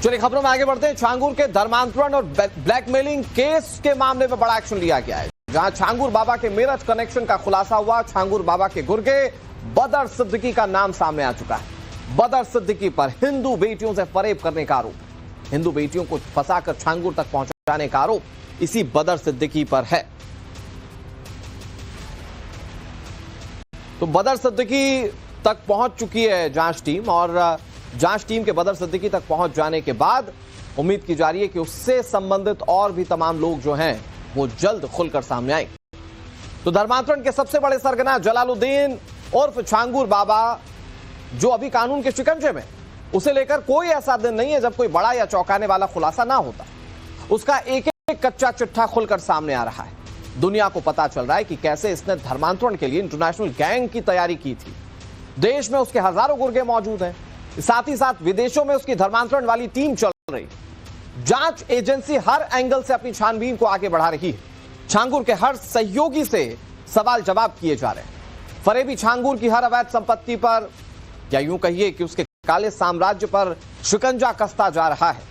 चलिए खबरों में आगे बढ़ते हैं। छांगुर के धर्मांतरण और ब्लैकमेलिंग केस के मामले में बड़ा एक्शन लिया गया है, जहां छांगुर बाबा के मेरठ कनेक्शन का खुलासा हुआ। छांगुर बाबा के गुर्गे बदर सिद्दीकी का नाम सामने आ चुका है। बदर सिद्दीकी पर हिंदू बेटियों से फरेब करने का आरोप, हिंदू बेटियों को फंसाकर छांगुर तक पहुंचाने का आरोप इसी बदर सिद्दीकी पर है। तो बदर सिद्दीकी तक पहुंच चुकी है जांच टीम, और जांच टीम के बदर सिद्दीकी तक पहुंच जाने के बाद उम्मीद की जा रही है कि उससे संबंधित और भी तमाम लोग जो हैं वो जल्द खुलकर सामने आएंगे। तो धर्मांतरण के सबसे बड़े सरगना जलालुद्दीन उर्फ छांगुर बाबा, जो अभी कानून के शिकंजे में, उसे लेकर कोई ऐसा दिन नहीं है जब कोई बड़ा या चौंकाने वाला खुलासा ना होता। उसका एक एक कच्चा चिट्ठा खुलकर सामने आ रहा है। दुनिया को पता चल रहा है कि कैसे इसने धर्मांतरण के लिए इंटरनेशनल गैंग की तैयारी की थी। देश में उसके हजारों गुर्गे मौजूद हैं, साथ ही साथ विदेशों में उसकी धर्मांतरण वाली टीम चल रही। जांच एजेंसी हर एंगल से अपनी छानबीन को आगे बढ़ा रही है। छांगुर के हर सहयोगी से सवाल जवाब किए जा रहे हैं। फरेबी छांगुर की हर अवैध संपत्ति पर, या यूं कहिए कि उसके काले साम्राज्य पर शिकंजा कसता जा रहा है,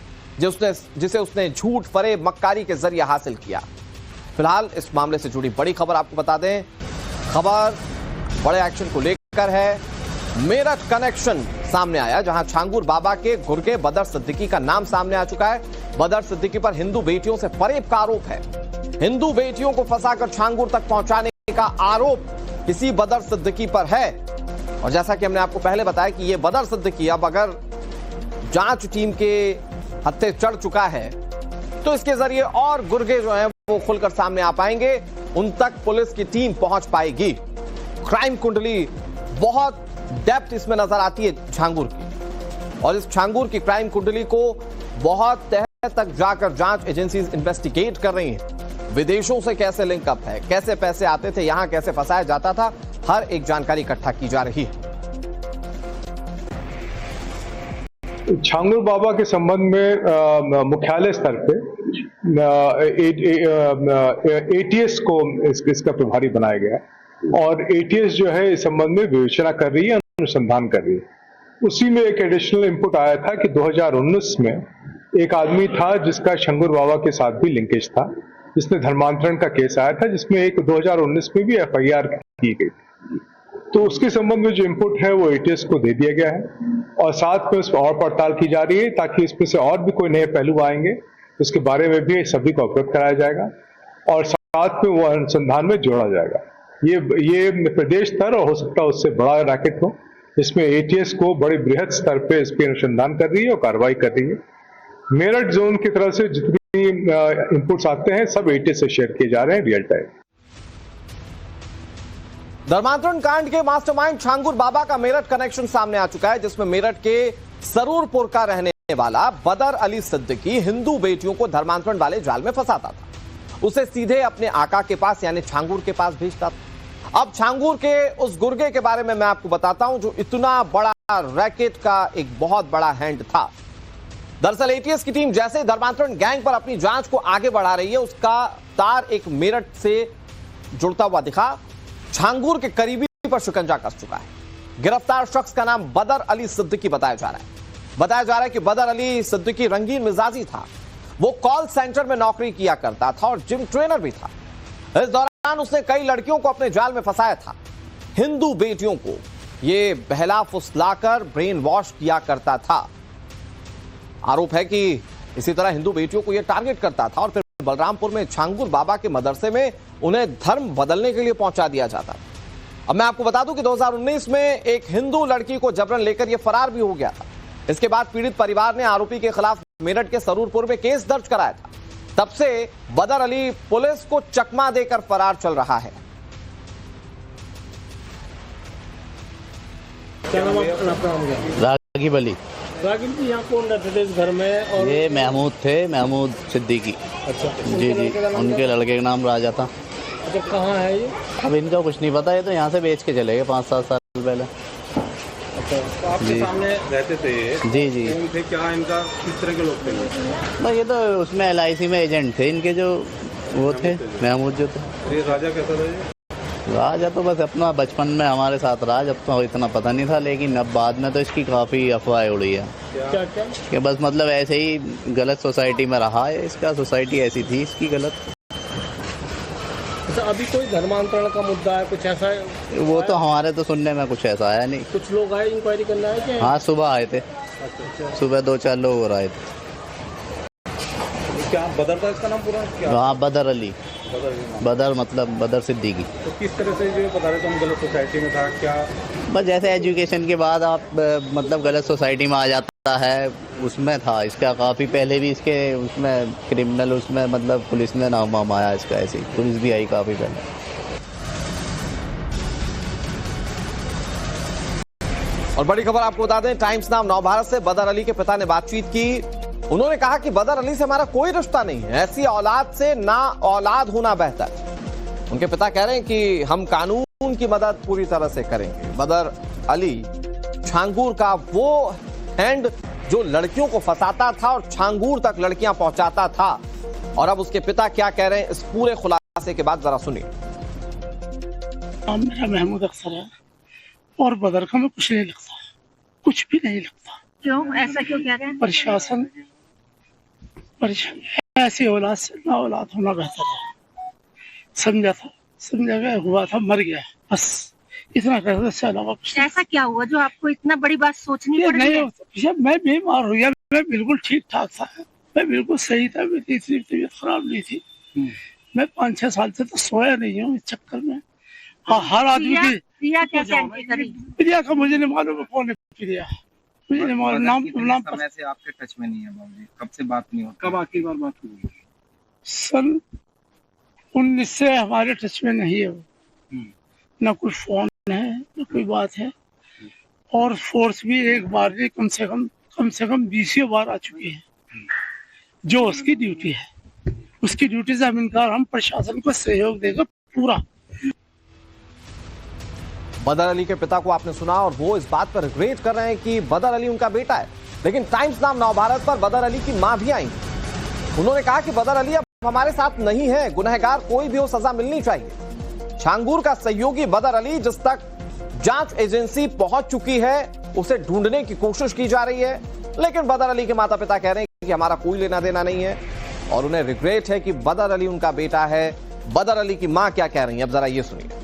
जिसे उसने झूठ, फरेब, मक्कारी के जरिए हासिल किया। फिलहाल इस मामले से जुड़ी बड़ी खबर आपको बता दें। खबर बड़े एक्शन को लेकर है। मेरठ कनेक्शन सामने आया, जहां छांगुर बाबा के गुर्गे बदर सिद्दीकी का नाम सामने आ चुका है। बदर सिद्दीकी पर हिंदू बेटियों से फरेब का आरोप है। हिंदू बेटियों को फंसाकर छांगुर तक पहुंचाने का आरोप इसी बदर सिद्दीकी पर है। और जैसा कि हमने आपको पहले बताया कि यह बदर सिद्दीकी अब अगर जांच टीम के हत्थे चढ़ चुका है, तो इसके जरिए और गुर्गे जो हैं वो खुलकर सामने आ पाएंगे, उन तक पुलिस की टीम पहुंच पाएगी। क्राइम कुंडली बहुत डेप्थ इसमें नजर आती है छांगुर की, और इस छांगुर की क्राइम कुंडली को बहुत तह तक जाकर जांच एजेंसीज इन्वेस्टिगेट कर रही हैं। विदेशों से कैसे लिंकअप है, कैसे पैसे आते थे, यहां कैसे फंसाया जाता था, हर एक जानकारी इकट्ठा की जा रही है। छांगुर बाबा के संबंध में मुख्यालय स्तर पे एटीएस को इसका प्रभारी बनाया गया, और एटीएस जो है इस संबंध में विवेचना कर रही है, अनुसंधान कर रही है। उसी में एक एडिशनल इनपुट आया था कि 2019 में एक आदमी था जिसका छांगुर बाबा के साथ भी लिंकेज था, जिसने धर्मांतरण का केस आया था, जिसमें एक 2019 में भी एफआईआर की गई। तो उसके संबंध में जो इनपुट है वो एटीएस को दे दिया गया है, और साथ में उस पर और पड़ताल की जा रही है, ताकि इसमें से और भी कोई नए पहलू आएंगे उसके बारे में भी सभी को अवगत कराया जाएगा, और साथ में वो अनुसंधान में जोड़ा जाएगा। ये प्रदेश स्तर और हो सकता है उससे बड़ा रैकेट हो, इसमें एटीएस को बड़े बृहद स्तर पे इस पर अनुसंधान कर रही है और कार्रवाई कर रही है। मेरठ जोन की तरफ से जितनी इनपुट्स आते हैं सब एटीएस से शेयर किए जा रहे हैं रियल टाइम। धर्मांतरण कांड के मास्टरमाइंड छांगुर बाबा का मेरठ कनेक्शन सामने आ चुका है, जिसमें मेरठ के सरूरपुर का रहने वाला बदर अली सिद्दीकी हिंदू बेटियों को धर्मांतरण वाले जाल में फंसाता था। उसे सीधे अपने आका के पास यानी छांगुर के पास भेजता था। अब छांगुर के उस गुर्गे के बारे में मैं आपको बताता हूं, जो इतना बड़ा रैकेट का एक बहुत बड़ा हैंड था। दरअसल एटीएस की टीम जैसे धर्मांतरण गैंग पर अपनी जांच को आगे बढ़ा रही है, उसका तार एक मेरठ से जुड़ता हुआ दिखा। छांगुर के करीबी पर शिकंजा कस चुका है। गिरफ्तार शख्स का नाम बदर अली सिद्दीकी बताया जा रहा है। बताया जा रहा है कि बदर अली सिद्दीकी रंगीन मिजाजी था। वो कॉल सेंटर में नौकरी किया करता था और जिम ट्रेनर भी था। इस दौरान उसने कई लड़कियों को अपने जाल में फंसाया था। हिंदू बेटियों को ये बहला फुसलाकर ब्रेन वॉश किया करता था। आरोप है कि इसी तरह हिंदू बेटियों को यह टारगेट करता था और फिर बलरामपुर में छांगुर बाबा के मदरसे में उन्हें धर्म बदलने के लिए पहुंचा दिया जाता था। अब मैं आपको बता दूं कि 2019 में एक हिंदू लड़की को जबरन लेकर यह फरार भी हो गया था। इसके बाद पीड़ित परिवार ने आरोपी के खिलाफ मेरठ के सरूरपुर में केस दर्ज कराया था। तब से बदर अली पुलिस को चकमा देकर फरार चल रहा है। क्या नाम आपका? रागिब अली। रागिब जी, यहाँ कौन रहते थे इस घर में? और ये महमूद थे, महमूद सिद्दीकी। अच्छा, जी जी, उनके लड़के का नाम राजा था। अच्छा, कहाँ है ये? अब इनका कुछ नहीं पता, ये तो यहाँ से बेच के चले गए 5-7 साल पहले। अच्छा, तो आपके सामने रहते थे ये? जी जी। कौन थे, क्या इनका, किस तरह के लोग थे? बस ये तो उसमें LIC में एजेंट थे इनके, जो वो थे महमूद जो थे। ये राजा कैसा था? राजा तो बस अपना बचपन में हमारे साथ रहा, जब तो इतना पता नहीं था, लेकिन अब बाद में तो इसकी काफ़ी अफवाह उड़ी है क्या क्या कि बस मतलब ऐसे ही गलत सोसाइटी में रहा है इसका, सोसाइटी ऐसी थी इसकी गलत। अच्छा, अभी कोई धर्मांतरण का मुद्दा है, कुछ ऐसा है? वो तो हमारे तो सुनने में कुछ ऐसा आया नहीं। कुछ लोग आए इंक्वायरी करने आए क्या? हाँ, सुबह आए थे, अच्छा, सुबह 2-4 लोग और आए थे। क्या बदर था इसका नाम पूरा क्या? हाँ, बदर अली, बदर ही नाम। बदर मतलब बदर सिद्दीकी। तो किस तरह से जो बता रहे थे हम गलत सोसाइटी में था क्या? बस जैसे एजुकेशन के बाद आप मतलब गलत सोसाइटी में आ जाता है, उसमें था इसका काफ़ी पहले भी, इसके उसमें क्रिमिनल उसमें मतलब पुलिस ने नाम वाम आया इसका, ऐसी पुलिस भी आई काफ़ी पहले। और बड़ी खबर आपको बता दें, टाइम्स नाउ नवभारत से बदर अली के पिता ने बातचीत की। उन्होंने कहा कि बदर अली से हमारा कोई रिश्ता नहीं है, ऐसी औलाद से ना औलाद होना बेहतर। उनके पिता कह रहे हैं कि हम कानून की मदद पूरी तरह से करेंगे। बदर अली छांगूर का वो हैंड जो लड़कियों को फंसाता था और छांगूर तक लड़कियां पहुंचाता था। और अब उसके पिता क्या कह रहे हैं, इस पूरे खुलासे के बाद जरा सुनिए। मेरा महमूद अख्तर है और बदर का मैं कुछ नहीं लगता, कुछ भी नहीं लगता। क्यों ऐसा क्यों कह रहे हैं? प्रशासन ऐसी औलाद से ना औलाद होना बेहतर है। समझा गया, हुआ था, मर गया, बस इतना कहते, इससे अलावा कुछ नहीं। ऐसा क्या हुआ जो आपको इतना बड़ी बात सोचनी पड़ रही है? नहीं, मैं बीमार हो गया, मैं बिल्कुल ठीक ठाक था, मैं बिल्कुल सही था, मेरी इतनी तबीयत खराब नहीं थी। मैं 5-6 साल से तो सोया नहीं हूँ इस चक्कर में। हाँ, हर आदमी की प्रिया कैसे एंट्री करी? प्रिया का मुझे नहीं मालूम, कौन है प्रिया, मुझे नहीं मालूम। नाम समय से आपके टच में नहीं है बाबूजी? कब से बात नहीं होती? कब आखिरी बार बात हुई? सन 19 से हमारे टच में नहीं है वो। ना कोई फोन है, ना कोई बात है। और फोर्स भी एक बार नहीं, कम से कम 20 बार आ चुकी है। जो उसकी ड्यूटी है, उसकी ड्यूटी से हम इनकार, हम प्रशासन को सहयोग देगा पूरा। बदर अली के पिता को आपने सुना और वो इस बात पर रिग्रेट कर रहे हैं कि बदर अली उनका बेटा है। लेकिन टाइम्स नाउ नवभारत पर बदर अली की मां भी आई। उन्होंने कहा कि बदर अली अब हमारे साथ नहीं है, गुनहगार कोई भी हो, सजा मिलनी चाहिए। छांगूर का सहयोगी बदर अली, जिस तक जांच एजेंसी पहुंच चुकी है, उसे ढूंढने की कोशिश की जा रही है। लेकिन बदर अली के माता पिता कह रहे हैं कि हमारा कोई लेना देना नहीं है और उन्हें रिग्रेट है कि बदर अली उनका बेटा है। बदर अली की मां क्या कह रही है, अब जरा ये सुनिए।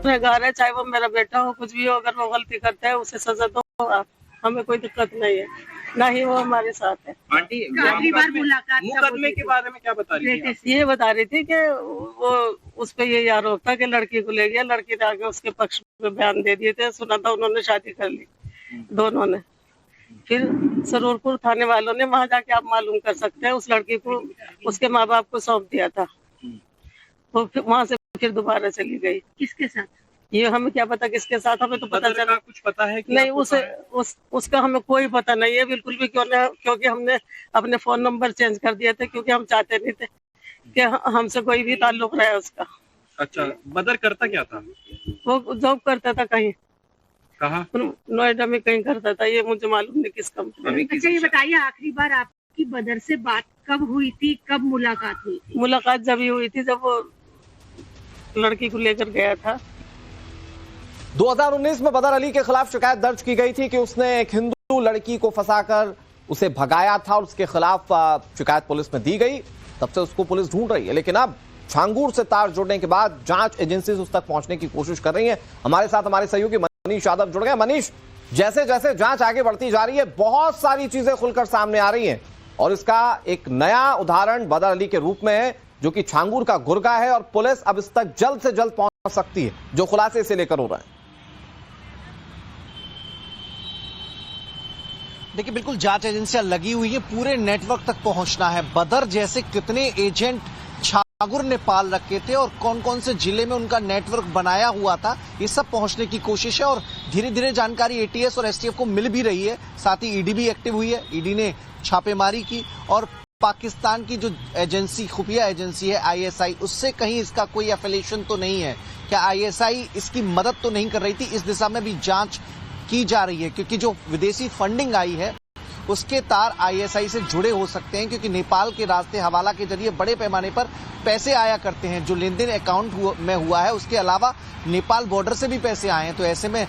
गुनहगार है, चाहे वो मेरा बेटा हो, कुछ भी हो, अगर वो गलती करता है उसे सजा दो आप, हमें कोई दिक्कत नहीं है, ना ही वो हमारे साथ है। आंटी, आखिरी बार मुलाकात मुकदमे के बारे में क्या बता रही थी? ये बता रही थी कि वो उस पे ये आरोप था कि लड़की को ले गया, लड़की ने आगे उसके पक्ष में बयान दे दिए थे, सुना था उन्होंने शादी कर ली दोनों ने। फिर सरूरपुर थाने वालों ने वहां जाके आप मालूम कर सकते हैं, उस लड़की को उसके माँ बाप को सौंप दिया था। वो वहां से फिर दोबारा चली गई। किसके साथ? ये हमें क्या पता किसके साथ, हमें तो पता चला कुछ पता है कि नहीं, उसका हमें कोई पता नहीं है बिल्कुल भी। क्योंकि हमने अपने फोन नंबर चेंज कर दिए थे, क्योंकि हम चाहते नहीं थे कि हमसे कोई भी ताल्लुक रहे उसका। अच्छा, बदर करता क्या था? वो जॉब करता था कहीं, कहाँ? नोएडा में कहीं करता था, ये मुझे मालूम नहीं किस कंपनी में। अच्छा, ये बताइए आखिरी बार आपकी बदर से बात कब हुई थी, कब मुलाकात हुई थी? मुलाकात जब ही हुई थी जब वो लड़की को लेकर गया था। 2019 में बदर अली के खिलाफ शिकायत दर्ज की गई थी कि उसने एक हिंदू लड़की को फंसाकर उसे भगाया था और उसके खिलाफ शिकायत पुलिस में दी गई। तब से उसको पुलिस ढूंढ रही है। लेकिन अब छांगूर से तार जोड़ने के बाद जांच एजेंसी उस तक पहुंचने की कोशिश कर रही है। हमारे साथ हमारे सहयोगी मनीष यादव जुड़ गए। मनीष, जैसे जैसे जांच आगे बढ़ती जा रही है, बहुत सारी चीजें खुलकर सामने आ रही हैं और इसका एक नया उदाहरण बदर अली के रूप में है, जो कि छांगूर का गुर्गा है और पुलिस अब इस तक जल्द से जल्द पहुंच सकती है। जो खुलासे इसे लेकर हो रहे हैं। देखिए, बिल्कुल जांच एजेंसियां लगी हुई है, पूरे नेटवर्क तक पहुंचना है। बदर जैसे कितने एजेंट छांगूर ने पाल रखे थे और कौन कौन से जिले में उनका नेटवर्क बनाया हुआ था, ये सब पहुंचने की कोशिश है और धीरे धीरे जानकारी एटीएस और एसटीएफ को मिल भी रही है। साथ ही ईडी भी एक्टिव हुई है। ईडी ने छापेमारी की और पाकिस्तान की जो एजेंसी, खुफिया एजेंसी है आईएसआई, उससे कहीं इसका कोई एफिलिएशन तो नहीं है? क्या आईएसआई इसकी मदद तो नहीं कर रही थी? इस दिशा में भी जांच की जा रही है, क्योंकि जो विदेशी फंडिंग आई है उसके तार आईएसआई से जुड़े हो सकते हैं, क्योंकि नेपाल के रास्ते हवाला के जरिए बड़े पैमाने पर पैसे आया करते हैं। जो लेन देन अकाउंट में हुआ है उसके अलावा नेपाल बॉर्डर से भी पैसे आए हैं। तो ऐसे में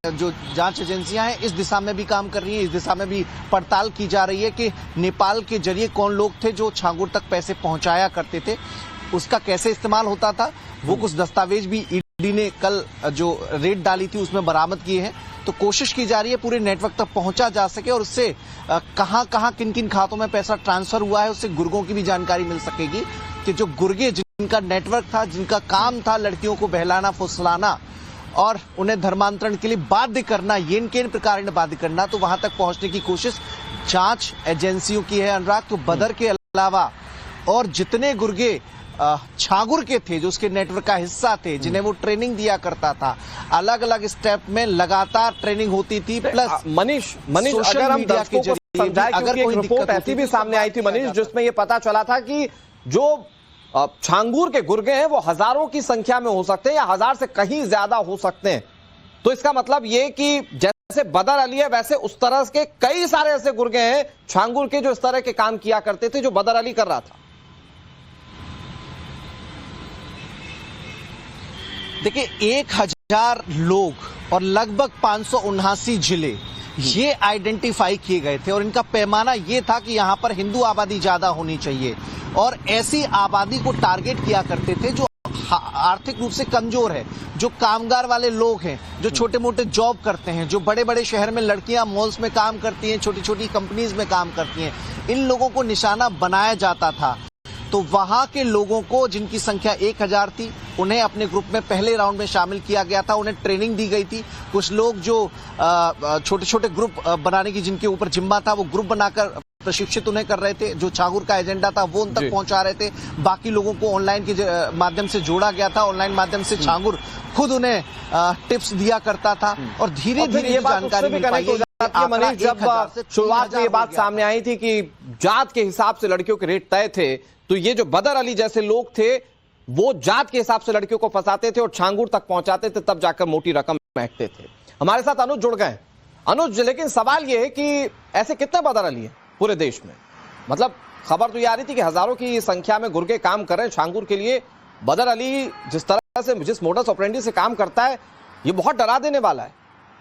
जो जांच एजेंसियां हैं इस दिशा में भी काम कर रही हैं, इस दिशा में भी पड़ताल की जा रही है कि नेपाल के जरिए कौन लोग थे जो छांगुर तक पैसे पहुंचाया करते थे, उसका कैसे इस्तेमाल होता था। वो कुछ दस्तावेज भी ईडी ने कल जो रेड डाली थी उसमें बरामद किए हैं। तो कोशिश की जा रही है पूरे नेटवर्क तक पहुंचा जा सके और उससे कहां किन किन खातों में पैसा ट्रांसफर हुआ है उससे गुर्गों की भी जानकारी मिल सकेगी कि जो गुर्गे जिनका नेटवर्क था, जिनका काम था लड़कियों को बहलाना फुसलाना और उन्हें धर्मांतरण के लिए बाध्य करना, येन केन प्रकार ने बाध्य करना, तो वहां तक पहुंचने की कोशिश जांच एजेंसियों की है। अनुराग, तो बदर के अलावा और जितने गुर्गे छांगुर के थे जो उसके नेटवर्क का हिस्सा थे, जिन्हें वो ट्रेनिंग दिया करता था, अलग अलग स्टेप में लगातार ट्रेनिंग होती थी। प्लस मनीष अगर हम दर्शकों को समझाएं, क्योंकि एक रिपोर्ट ऐसी भी सामने आई थी मनीष जिसमें ये पता चला था कि जो छांगुर के गुर्गे हैं वो हजारों की संख्या में हो सकते हैं या 1000 से कहीं ज्यादा हो सकते हैं। तो इसका मतलब ये कि जैसे बदर अली है वैसे उस तरह के कई सारे ऐसे गुर्गे हैं छांगुर के जो इस तरह के काम किया करते थे जो बदर अली कर रहा था। देखिए 1000 लोग और लगभग 579 जिले ये आइडेंटिफाई किए गए थे और इनका पैमाना ये था कि यहां पर हिंदू आबादी ज्यादा होनी चाहिए और ऐसी आबादी को टारगेट किया करते थे जो आर्थिक रूप से कमजोर है, जो कामगार वाले लोग हैं, जो छोटे मोटे जॉब करते हैं, जो बड़े बड़े शहर में लड़कियां मॉल्स में काम करती हैं, छोटी छोटी कंपनीज में काम करती हैं, इन लोगों को निशाना बनाया जाता था। तो वहां के लोगों को जिनकी संख्या 1000 थी उन्हें अपने ग्रुप में पहले राउंड में शामिल किया गया था, उन्हें ट्रेनिंग दी गई थी। कुछ लोग जो छोटे छोटे ग्रुप बनाने की जिनके ऊपर जिम्मा था वो ग्रुप बनाकर प्रशिक्षित उन्हें कर रहे थे, जो छांगुर का एजेंडा था वो उन तक पहुंचा रहे थे। बाकी लोगों को ऑनलाइन के माध्यम से जोड़ा गया था, ऑनलाइन माध्यम से छांगुर खुद उन्हें टिप्स दिया करता था और धीरे धीरे ये जानकारी मिल पाई। मनीष, जब शुरुआत में ये बात सामने आई थी कि जात के हिसाब से लड़कियों के रेट तय थे, तो ये जो बदर अली जैसे लोग थे वो जात के हिसाब से लड़कियों को फंसाते थे और छांगुर तक पहुंचाते थे, तब जाकर मोटी रकम महकते थे। हमारे साथ अनुज जुड़ गए। अनुज, लेकिन सवाल ये है कि ऐसे कितने बदर अली हैं पूरे देश में? मतलब खबर तो ये आ रही थी कि हजारों की संख्या में गुर्गे काम कर रहे हैं छांगुर के लिए। बदर अली जिस तरह से जिस मोडस ऑपरेंडी से काम करता है ये बहुत डरा देने वाला है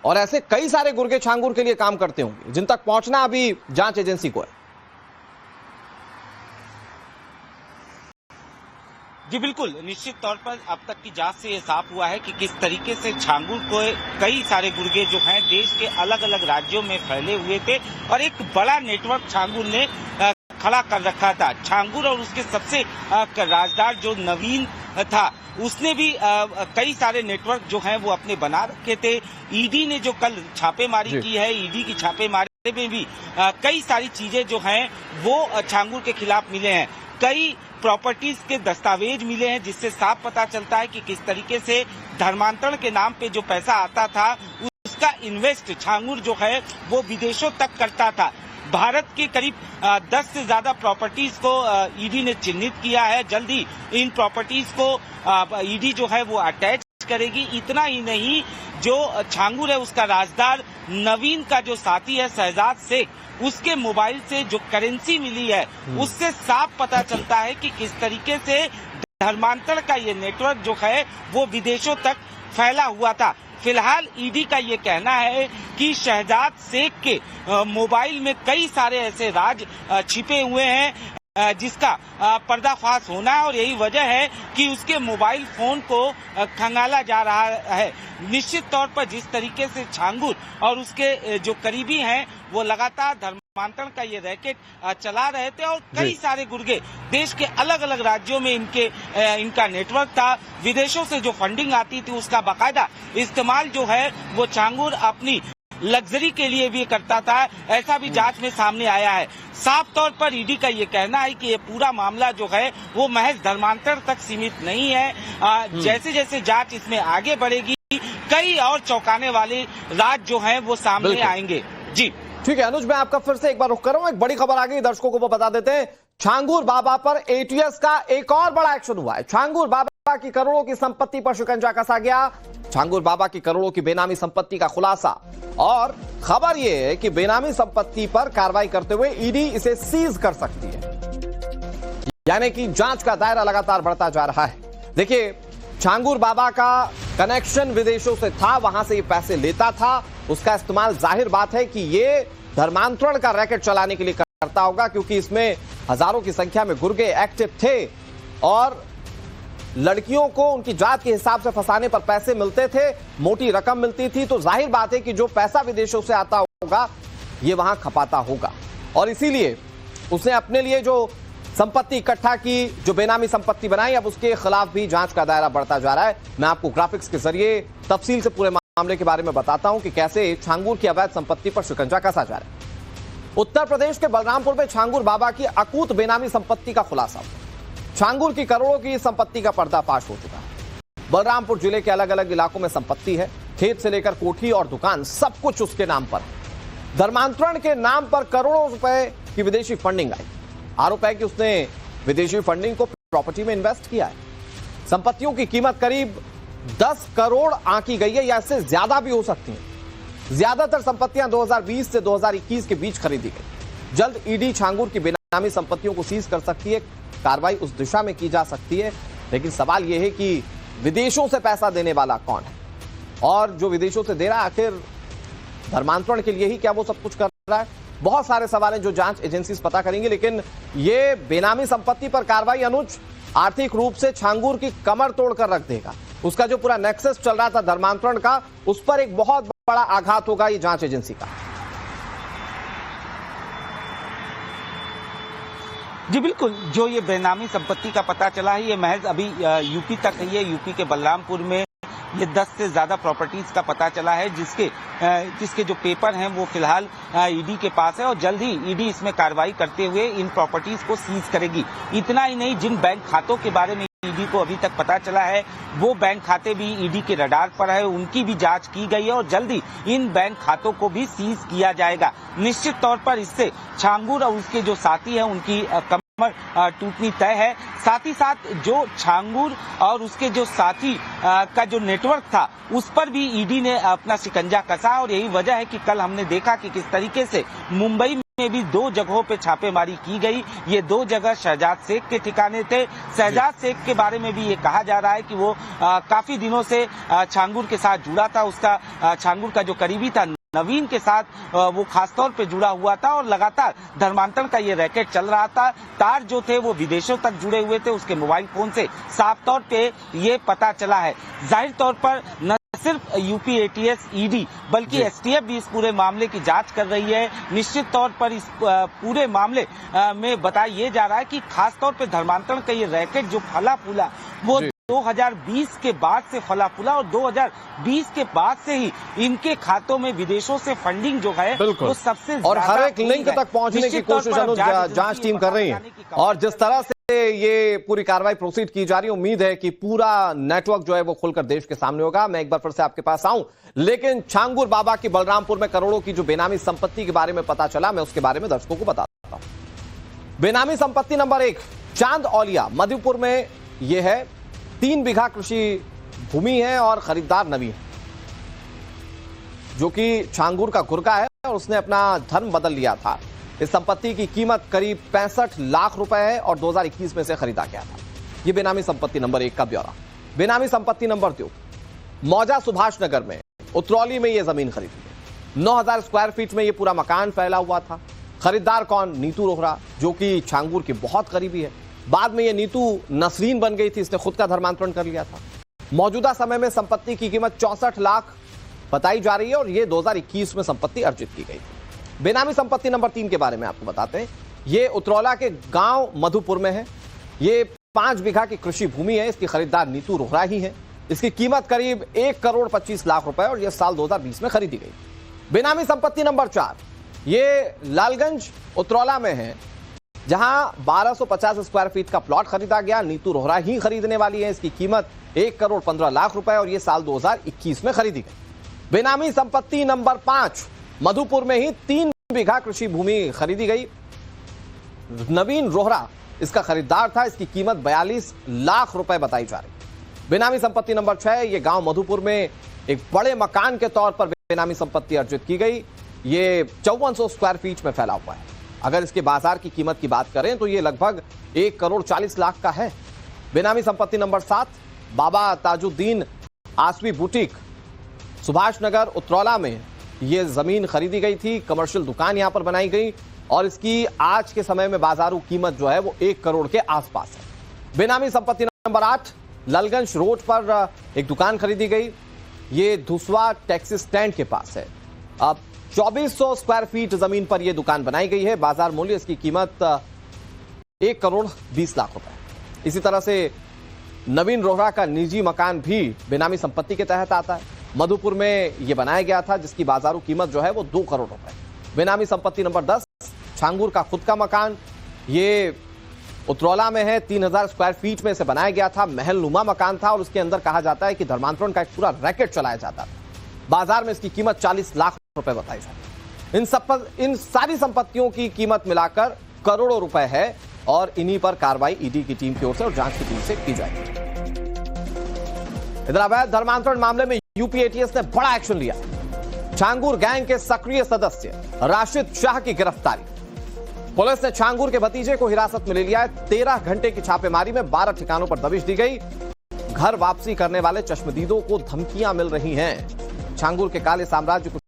और ऐसे कई सारे गुर्गे छांगुर के लिए काम करते होंगे जिन तक पहुंचना अभी जांच एजेंसी को है। जी बिल्कुल, निश्चित तौर पर अब तक की जांच से ये साफ हुआ है कि किस तरीके से छांगुर को कई सारे गुर्गे जो हैं देश के अलग अलग राज्यों में फैले हुए थे और एक बड़ा नेटवर्क छांगुर ने खड़ा कर रखा था। छांगुर और उसके सबसे राजदार जो नवीन था उसने भी कई सारे नेटवर्क जो हैं वो अपने बना रखे थे। ईडी ने जो कल छापेमारी की है, ईडी की छापेमारी में भी कई सारी चीजें जो हैं वो छांगुर के खिलाफ मिले हैं। कई प्रॉपर्टीज के दस्तावेज मिले हैं जिससे साफ पता चलता है कि किस तरीके से धर्मांतरण के नाम पे जो पैसा आता था उसका इन्वेस्ट छांगुर जो है वो विदेशों तक करता था। भारत के करीब 10 से ज्यादा प्रॉपर्टीज को ईडी ने चिन्हित किया है। जल्दी इन प्रॉपर्टीज को ईडी जो है वो अटैच करेगी। इतना ही नहीं, जो छांगुर है उसका राजदार नवीन का जो साथी है शहजाद शेख, उसके मोबाइल से जो करेंसी मिली है उससे साफ पता चलता है कि किस तरीके से धर्मांतरण का ये नेटवर्क जो है वो विदेशों तक फैला हुआ था। फिलहाल ईडी का ये कहना है कि शहजाद शेख के मोबाइल में कई सारे ऐसे राज छिपे हुए हैं जिसका पर्दाफाश होना है और यही वजह है कि उसके मोबाइल फोन को खंगाला जा रहा है। निश्चित तौर पर जिस तरीके से छांगुर और उसके जो करीबी हैं वो लगातार धर्मांतरण का ये रैकेट चला रहे थे और कई सारे गुर्गे देश के अलग अलग राज्यों में इनका नेटवर्क था। विदेशों से जो फंडिंग आती थी उसका बाकायदा इस्तेमाल जो है वो छांगुर अपनी लग्जरी के लिए भी करता था, ऐसा भी जांच में सामने आया है। साफ तौर पर ईडी का ये कहना है कि ये पूरा मामला जो है वो महज धर्मांतरण तक सीमित नहीं है। जैसे जैसे जांच इसमें आगे बढ़ेगी कई और चौंकाने वाले राज जो हैं वो सामने आएंगे। जी ठीक है अनुज, मैं आपका फिर से एक बार रुख कर रहा हूं। एक बड़ी खबर आ गई, दर्शकों को वो बता देते हैं। छांगुर बाबा पर एटीएस का एक और बड़ा एक्शन हुआ है। छांगुर बाबा की करोड़ों की संपत्ति पर शिकंजा कसा गया। छांगुर बाबा की करोड़ों की बेनामी संपत्ति का खुलासा, और खबर यह है कि बेनामी संपत्ति पर कार्रवाई करते हुए ईडी इसे सीज कर सकती है, यानी कि जांच का दायरा लगातार बढ़ता जा रहा है। देखिए, छांगुर बाबा का कनेक्शन विदेशों से था, वहां से ये पैसे लेता था, उसका इस्तेमाल जाहिर बात है कि ये धर्मांतरण का रैकेट चलाने के लिए करता होगा, क्योंकि इसमें हजारों की संख्या में गुर्गे एक्टिव थे और लड़कियों को उनकी जात के हिसाब से फंसाने पर पैसे मिलते थे, मोटी रकम मिलती थी। तो जाहिर बात है कि जो पैसा विदेशों से आता होगा ये वहां खपाता होगा, और इसीलिए उसने अपने लिए जो संपत्ति इकट्ठा की, जो बेनामी संपत्ति बनाई, अब उसके खिलाफ भी जांच का दायरा बढ़ता जा रहा है। मैं आपको ग्राफिक्स के जरिए तफसील से पूरे मामले के बारे में बताता हूं कि कैसे छांगुर की अवैध संपत्ति पर शिकंजा कसा जा रहा है। उत्तर प्रदेश के बलरामपुर में छांगुर बाबा की अकूत बेनामी संपत्ति का खुलासा। छांगुर की करोड़ों की संपत्ति का पर्दाफाश हो चुका है। बलरामपुर जिले के अलग अलग इलाकों में संपत्ति है, खेत से लेकर कोठी और दुकान, सब कुछ उसके नाम पर है। धर्मांतरण के नाम पर करोड़ों रुपए की विदेशी फंडिंग आई। आरोप है कि उसने विदेशी फंडिंग को प्रॉपर्टी में इन्वेस्ट किया है। संपत्तियों की कीमत करीब 10 करोड़ आंकी गई है, या इससे ज्यादा भी हो सकती है। ज्यादातर संपत्तियां 2020 से 2021 के बीच खरीदी गई। जल्द ईडी छांगुर की बेनामी संपत्तियों को सीज कर सकती है, कार्रवाई उस दिशा में की जा सकती है। लेकिन सवाल यह है कि विदेशों से पैसा देने वाला कौन है, और जो विदेशों से दे रहा है आखिर धर्मांतरण के लिए ही क्या वो सब कुछ कर रहा है? बहुत सारे सवाल हैं जो जांच एजेंसीज पता करेंगे। लेकिन ये बेनामी संपत्ति पर कार्रवाई अनुज आर्थिक रूप से छांगुर की कमर तोड़कर रख देगा। उसका जो पूरा नेक्सस चल रहा था धर्मांतरण का, उस पर एक बहुत बड़ा आघात होगा ये जांच एजेंसी का। जी बिल्कुल, जो ये बेनामी संपत्ति का पता चला है, ये महज अभी यूपी तक है। ये यूपी के बलरामपुर में ये 10 से ज्यादा प्रॉपर्टीज का पता चला है, जिसके जो पेपर हैं वो फिलहाल ईडी के पास है, और जल्द ही ईडी इसमें कार्रवाई करते हुए इन प्रॉपर्टीज को सीज करेगी। इतना ही नहीं, जिन बैंक खातों के बारे में ईडी को अभी तक पता चला है, वो बैंक खाते भी ईडी के रडार पर है, उनकी भी जांच की गई है, और जल्दी इन बैंक खातों को भी सीज किया जाएगा। निश्चित तौर पर इससे छांगुर और उसके जो साथी हैं उनकी कमर टूटनी तय है। साथ ही साथ जो छांगुर और उसके जो साथी का जो नेटवर्क था, उस पर भी ईडी ने अपना शिकंजा कसा, और यही वजह है कि कल हमने देखा कि किस तरीके से मुंबई में भी 2 जगहों पे छापेमारी की गई। ये 2 जगह शहजाद शेख के ठिकाने थे। शहजाद शेख के बारे में भी ये कहा जा रहा है कि वो काफी दिनों से छांगुर के साथ जुड़ा था। उसका छांगुर का जो करीबी था नवीन के साथ वो खासतौर पे जुड़ा हुआ था, और लगातार धर्मांतरण का ये रैकेट चल रहा था। तार जो थे वो विदेशों तक जुड़े हुए थे उसके मोबाइल फोन से, साफ तौर पे ये पता चला है। जाहिर तौर पर न सिर्फ यूपी एटीएस ईडी बल्कि एसटीएफ भी इस पूरे मामले की जांच कर रही है। निश्चित तौर पर इस पूरे मामले में बताया ये जा रहा है कि खासतौर पे धर्मांतरण का ये रैकेट जो फला फूला वो 2020 के बाद से फला फूला, और 2020 के बाद से ही इनके खातों में विदेशों से फंडिंग जो है वो सबसे और हर एक लिंक तक पहुंचने की कोशिश जांच टीम कर रही है। और जिस तरह से ये पूरी कार्रवाई प्रोसीड की जा रही है, उम्मीद है कि पूरा नेटवर्क जो है वो खुलकर देश के सामने होगा। मैं एक बार फिर से आपके पास आऊं, लेकिन छांगुर बाबा की बलरामपुर में करोड़ों की जो बेनामी संपत्ति के बारे में पता चला, मैं उसके बारे में दर्शकों को बताता हूं। बेनामी संपत्ति नंबर 1 चांद औलिया मधुपुर में यह है। 3 बीघा कृषि भूमि है और खरीदार नवीन, जो कि छांगुर का गुर्गा है और उसने अपना धर्म बदल लिया था। इस संपत्ति की कीमत करीब 65 लाख रुपए है और 2021 में से खरीदा गया था। यह बेनामी संपत्ति नंबर 1 का ब्यौरा। बेनामी संपत्ति नंबर 2 मौजा सुभाष नगर में उतरौली में यह जमीन खरीदी है। 9000 स्क्वायर फीट में यह पूरा मकान फैला हुआ था। खरीदार कौन? नीतू रोहरा, जो कि छांगुर की बहुत करीबी है। बाद में यह नीतू नसरीन बन गई थी, इसने खुद का धर्मांतरण कर लिया था। मौजूदा समय में संपत्ति की कीमत 64 लाख बताई जा रही है और यह 2021 में संपत्ति अर्जित की गई थी। बेनामी संपत्ति नंबर 3 के बारे में आपको बताते हैं। यह उतरौला के गांव मधुपुर में है। यह 5 बीघा की कृषि भूमि है। इसकी खरीदार नीतू रोहरा ही है। इसकी कीमत करीब 1 करोड़ 25 लाख रुपए और यह साल 2020 में खरीदी गई। बेनामी संपत्ति नंबर 4 ये लालगंज उतरौला में है, जहां 1250 स्क्वायर फीट का प्लॉट खरीदा गया। नीतू रोहरा ही खरीदने वाली है। इसकी कीमत 1 करोड़ 15 लाख रुपए और यह साल 2021 में खरीदी गई। बेनामी संपत्ति नंबर 5 मधुपुर में ही 3 बीघा कृषि भूमि खरीदी गई। नवीन रोहरा इसका खरीदार था। इसकी कीमत 42 लाख रुपए बताई जा रही। बेनामी संपत्ति नंबर 6, ये गांव मधुपुर में एक बड़े मकान के तौर पर बेनामी संपत्ति अर्जित की गई। ये 5400 स्क्वायर फीट में फैला हुआ है। अगर इसके बाजार की कीमत की बात करें तो ये लगभग 1 करोड़ 40 लाख का है। बेनामी संपत्ति नंबर 7, बाबा ताजुद्दीन आसवी बुटीक, सुभाष नगर उतरौला में ये जमीन खरीदी गई थी। कमर्शियल दुकान यहां पर बनाई गई और इसकी आज के समय में बाजारू कीमत जो है वो 1 करोड़ के आसपास है। बेनामी संपत्ति नंबर 8, ललगंज रोड पर एक दुकान खरीदी गई। ये धुसवा टैक्सी स्टैंड के पास है। अब 2400 स्क्वायर फीट जमीन पर यह दुकान बनाई गई है। बाजार मूल्य इसकी कीमत 1 करोड़ 20 लाख रुपए। इसी तरह से नवीन रोहरा का निजी मकान भी बेनामी संपत्ति के तहत आता है। मधुपुर में यह बनाया गया था जिसकी बाजारू कीमत जो है वो 2 करोड़ रुपए। बेनामी संपत्ति नंबर 10, छांगुर का खुद का मकान, ये उतरौला में है। 3000 स्क्वायर फीट में इसे बनाया गया था। महल नुमा मकान था और उसके अंदर कहा जाता है कि धर्मांतरण का एक पूरा रैकेट चलाया जाता था। बाजार में इसकी कीमत 40 लाख रुपए बताई जाती है। इन सारी संपत्तियों की कीमत मिलाकर करोड़ों रुपए है और इन्हीं पर कार्रवाई ईडी की टीम की ओर से और जांच की टीम से की जाएगी। इधर अवैध धर्मांतरण मामले में यूपी एटीएस ने बड़ा एक्शन लिया। छांगुर गैंग के सक्रिय सदस्य राशिद शाह की गिरफ्तारी। पुलिस ने छांगुर के भतीजे को हिरासत में ले लिया है। 13 घंटे की छापेमारी में 12 ठिकानों पर दबिश दी गई। घर वापसी करने वाले चश्मदीदों को धमकियां मिल रही हैं। छांगुर के काले साम्राज्य को